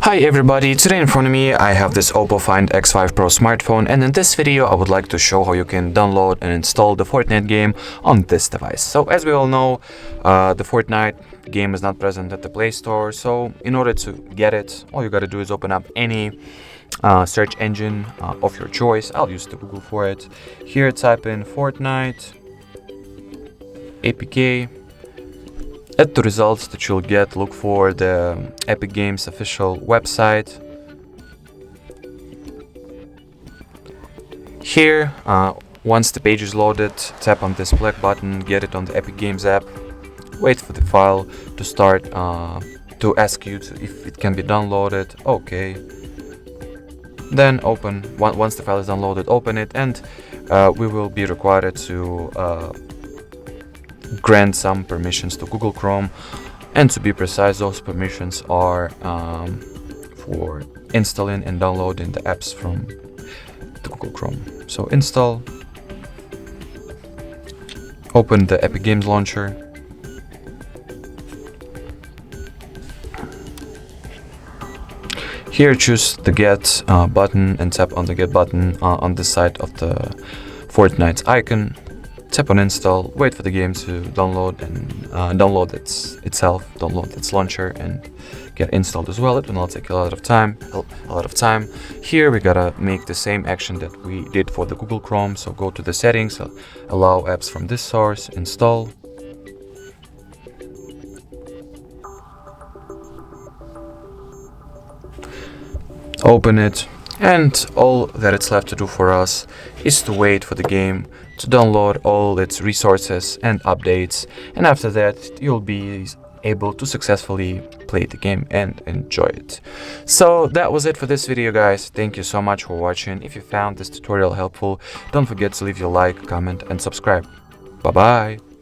Hi everybody, today in front of me I have this OPPO Find X5 Pro smartphone, and in this video I would like to show how you can download and install the Fortnite game on this device. So as we all know, the Fortnite game is not present at the Play Store, so in order to get it, all you gotta do is open up any search engine of your choice. I'll use the Google for it. Here type in Fortnite, APK. At the results that you'll get, look for the Epic Games official website. Here, once the page is loaded, tap on this black button, get it on the Epic Games app, wait for the file to start, to ask you if it can be downloaded. Okay. Then once the file is downloaded, open it, and we will be required to grant some permissions to Google Chrome, and to be precise, those permissions are for installing and downloading the apps from the Google Chrome. So install, open the Epic Games launcher, here choose the get button and tap on the get button on the side of the Fortnite icon. Tap on install, wait for the game to download and download its launcher and get installed as well. It will not take a lot of time. Here we gotta make the same action that we did for the Google Chrome. So go to the settings, allow apps from this source, install. Open it, and all that it's left to do for us is to wait for the game to download all its resources and updates, and after that you'll be able to successfully play the game and enjoy it. So that was it for this video, guys. Thank you so much for watching. If you found this tutorial helpful, don't forget to leave your like, comment and subscribe. Bye bye.